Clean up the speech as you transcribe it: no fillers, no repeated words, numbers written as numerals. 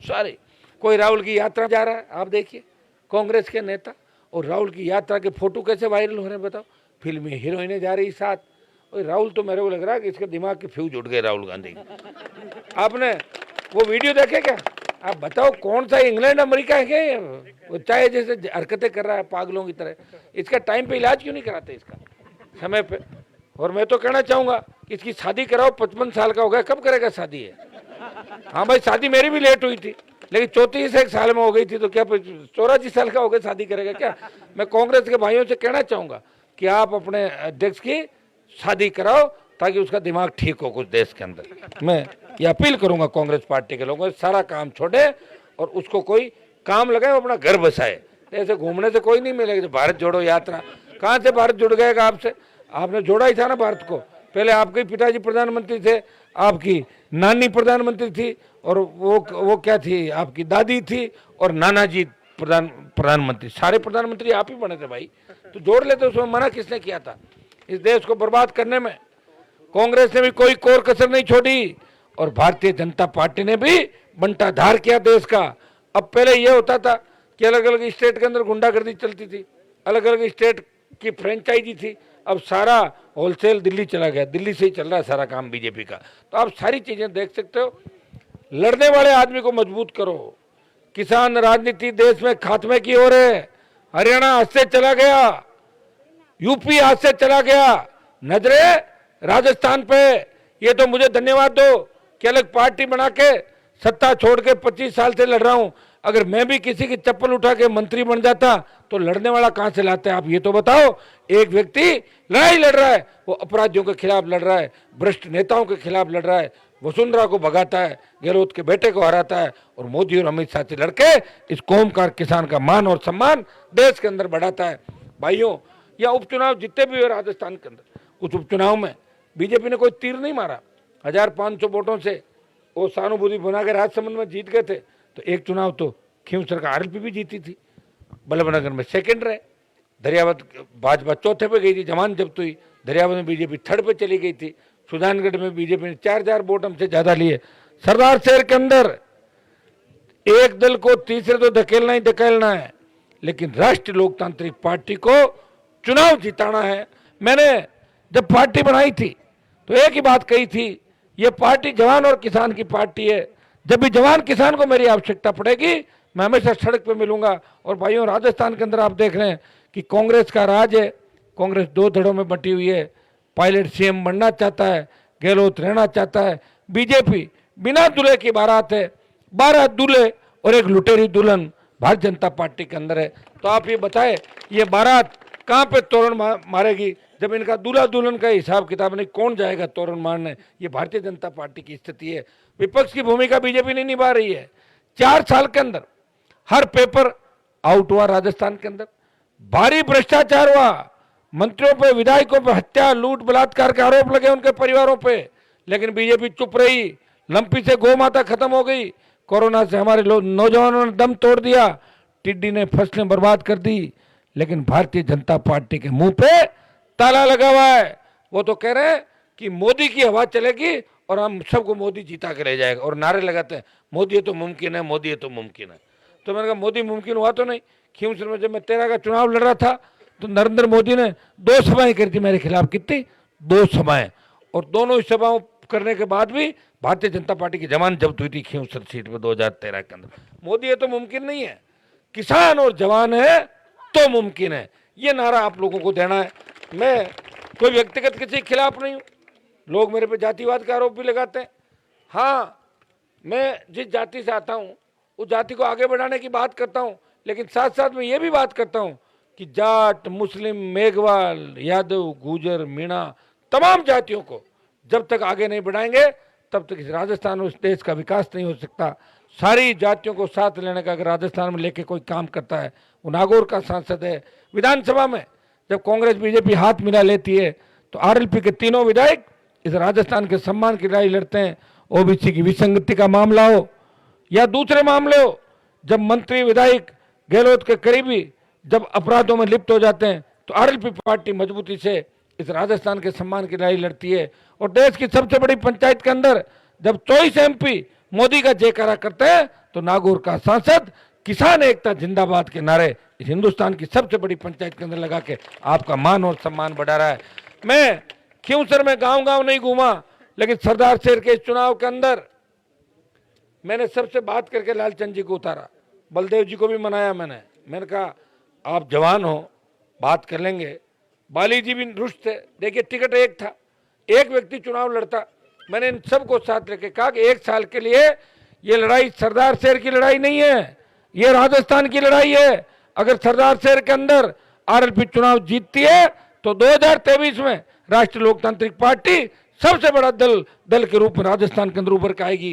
सारे। कोई राहुल की यात्रा जा रहा है, आप देखिए कांग्रेस के नेता, और राहुल की यात्रा के फोटो कैसे वायरल हो रहे हैं बताओ, फिल्मी हीरोइनें जा रही साथ। और राहुल तो मेरे को लग रहा है कि इसके दिमाग के फ्यूज उड़ गए राहुल गांधी। आपने वो वीडियो देखे क्या? आप बताओ कौन सा इंग्लैंड अमेरिका है क्या ये? वो चाहे जैसे हरकतें कर रहा है पागलों की तरह। इसका टाइम पे इलाज क्यों नहीं कराते इसका समय पे? और मैं तो कहना चाहूंगा कि इसकी शादी कराओ, 55 साल का हो गया, कब करेगा शादी है? हाँ भाई, शादी मेरी भी लेट हुई थी, लेकिन 34 साल में हो गई थी, तो क्या 84 साल का हो गया शादी करेगा क्या? मैं कांग्रेस के भाइयों से कहना चाहूंगा कि आप अपने अध्यक्ष की शादी कराओ ताकि उसका दिमाग ठीक हो कुछ देश के अंदर। मैं ये अपील करूंगा कांग्रेस पार्टी के लोगों से, सारा काम छोड़े और उसको कोई काम लगाए, अपना घर बसाए। ऐसे घूमने से कोई नहीं मिलेगा। भारत जोड़ो यात्रा, कहाँ से भारत जुड़ गएगा आपसे? आपने जोड़ा ही था ना भारत को। पहले आपके पिताजी प्रधानमंत्री थे, आपकी नानी प्रधानमंत्री थी, और वो क्या थी, आपकी दादी थी, और नाना जी प्रधानमंत्री, सारे प्रधानमंत्री आप ही बने थे भाई। तो जोड़ लेते, उसमें मना किसने किया था? इस देश को बर्बाद करने में कांग्रेस ने भी कोई कोर कसर नहीं छोड़ी, और भारतीय जनता पार्टी ने भी बंटाधार किया देश का। अब पहले यह होता था कि अलग अलग स्टेट के अंदर गुंडागर्दी चलती थी, अलग अलग स्टेट की फ्रेंचाइजी थी। अब सारा होलसेल दिल्ली चला गया, दिल्ली से ही चल रहा है सारा काम बीजेपी का। तो आप सारी चीजें देख सकते हो। लड़ने वाले आदमी को मजबूत करो। किसान राजनीति देश में खात्मे की ओर है। हरियाणा हाथ से चला गया, यूपी हाथ से चला गया, नजरे राजस्थान पे। ये तो मुझे धन्यवाद दो कि अलग पार्टी बना के सत्ता छोड़ के 25 साल से लड़ रहा हूं। अगर मैं भी किसी की चप्पल उठा के मंत्री बन जाता तो लड़ने वाला कहां से लाते हैं आप ये तो बताओ। एक व्यक्ति लड़ाई लड़ रहा है, वो अपराधियों के खिलाफ लड़ रहा है, भ्रष्ट नेताओं के खिलाफ लड़ रहा है, वसुंधरा को भगाता है, गहलोत के बेटे को हराता है, और मोदी और अमित शाह से लड़के इस कौम का, किसान का मान और सम्मान देश के अंदर बढ़ाता है। भाइयों, या उपचुनाव जितने भी हुए राजस्थान के अंदर, उस उपचुनाव में बीजेपी ने कोई तीर नहीं मारा। 1500 वोटों से वो सहानुभूति बना के राजसमंद में जीत गए थे। तो एक चुनाव तो खींवसर का आरएलपी भी जीती थी, बल्लभनगर में सेकंड रहे, दरियावत भाजपा चौथे पे गई थी, जमान जब्त हुई, दरियावत में बीजेपी थर्ड पे चली गई थी, सुजानगढ़ में बीजेपी ने 4000 वोट हमसे ज्यादा लिए। सरदार शहर के अंदर एक दल को तीसरे तो धकेलना ही धकेलना है, लेकिन राष्ट्रीय लोकतांत्रिक पार्टी को चुनाव जिताना है। मैंने जब पार्टी बनाई थी तो एक ही बात कही थी, ये पार्टी जवान और किसान की पार्टी है। जब भी जवान किसान को मेरी आवश्यकता पड़ेगी मैं हमेशा सड़क पे मिलूंगा। और भाइयों, राजस्थान के अंदर आप देख रहे हैं कि कांग्रेस का राज है। कांग्रेस दो धड़ों में बटी हुई है। पायलट सीएम बनना चाहता है, गहलोत रहना चाहता है। बीजेपी बिना दूल्हे की बारात है, 12 दूल्हे और एक लुटेरी दुल्हन भारतीय जनता पार्टी के अंदर है। तो आप ये बताएं, ये बारात कहां पे तोरण मारेगी जब इनका दूल्हा दुल्हन का हिसाब किताब नहीं? कौन जाएगा तोरण मारने? ये भारतीय जनता पार्टी की स्थिति है। विपक्ष की भूमिका बीजेपी नहीं निभा रही है। 4 साल के अंदर हर पेपर आउट हुआ राजस्थान के अंदर, भारी भ्रष्टाचार हुआ, मंत्रियों पे, विधायकों पे हत्या, लूट, बलात्कार के आरोप लगे उनके परिवारों पे, लेकिन बीजेपी चुप रही। लंपी से गौ माता खत्म हो गई, कोरोना से हमारे नौजवानों ने दम तोड़ दिया, टिड्डी ने फसलें बर्बाद कर दी, लेकिन भारतीय जनता पार्टी के मुंह पे ताला लगा हुआ है। वो तो कह रहे हैं कि मोदी की हवा चलेगी और हम सबको मोदी जीता के ले जाएगा, और नारे लगाते हैं मोदी ये तो मुमकिन है, मोदी ये तो मुमकिन है। तो मैंने कहा मोदी मुमकिन हुआ तो नहीं। खींवसर में जब मैं 13 का चुनाव लड़ रहा था तो नरेंद्र मोदी ने 2 सभाएं करी थी मेरे खिलाफ। कितनी? 2 सभाएं। और दोनों सभाओं करने के बाद भी भारतीय जनता पार्टी की जमान जब्त हुई थी खींवसर सीट पर 2013 के अंदर। मोदी ये तो मुमकिन नहीं है, किसान और जवान है तो मुमकिन है। ये नारा आप लोगों को देना है। मैं कोई व्यक्तिगत किसी के खिलाफ नहीं हूं। लोग मेरे पे जातिवाद का आरोप भी लगाते हैं। हाँ, मैं जिस जाति से आता हूं उस जाति को आगे बढ़ाने की बात करता हूं, लेकिन साथ साथ में ये भी बात करता हूं कि जाट, मुस्लिम, मेघवाल, यादव, गुजर, मीणा, तमाम जातियों को जब तक आगे नहीं बढ़ाएंगे तब तक इस राजस्थान और इस देश का विकास नहीं हो सकता। सारी जातियों को साथ लेने का अगर राजस्थान में लेके कोई काम करता है, वो नागौर का सांसद है। विधानसभा में जब कांग्रेस बीजेपी हाथ मिला लेती है तो आरएलपी के तीनों विधायक इस राजस्थान के सम्मान की लड़ाई लड़ते हैं। ओबीसी की विसंगति का मामला हो या दूसरे मामले हो, जब मंत्री विधायक गहलोत के करीबी जब अपराधों में लिप्त हो जाते हैं तो आरएलपी पार्टी मजबूती से इस राजस्थान के सम्मान की लड़ाई लड़ती है। और देश की सबसे बड़ी पंचायत के अंदर जब 24 एमपी मोदी का जयकारा करते हैं तो नागौर का सांसद किसान एकता जिंदाबाद के नारे इस हिंदुस्तान की सबसे बड़ी पंचायत के अंदर लगा के आपका मान और सम्मान बढ़ा रहा है। मैं क्यों सर मैं गांव गांव नहीं घूमा, लेकिन सरदार शहर के इस चुनाव के अंदर मैंने सबसे बात करके लालचंद जी को उतारा, बलदेव जी को भी मनाया। मैंने कहा आप जवान हो, बात कर लेंगे। बाली जी भी रुष्ट थे। देखिए टिकट एक था, एक व्यक्ति चुनाव लड़ता। मैंने इन सबको साथ लेके कहा कि 1 साल के लिए ये लड़ाई सरदार शहर की लड़ाई नहीं है, ये राजस्थान की लड़ाई है। अगर सरदार शहर के अंदर आरएलपी चुनाव जीतती है तो 2023 में राष्ट्रीय लोकतांत्रिक पार्टी सबसे बड़ा दल के रूप में राजस्थान के अंदर उभर के आएगी।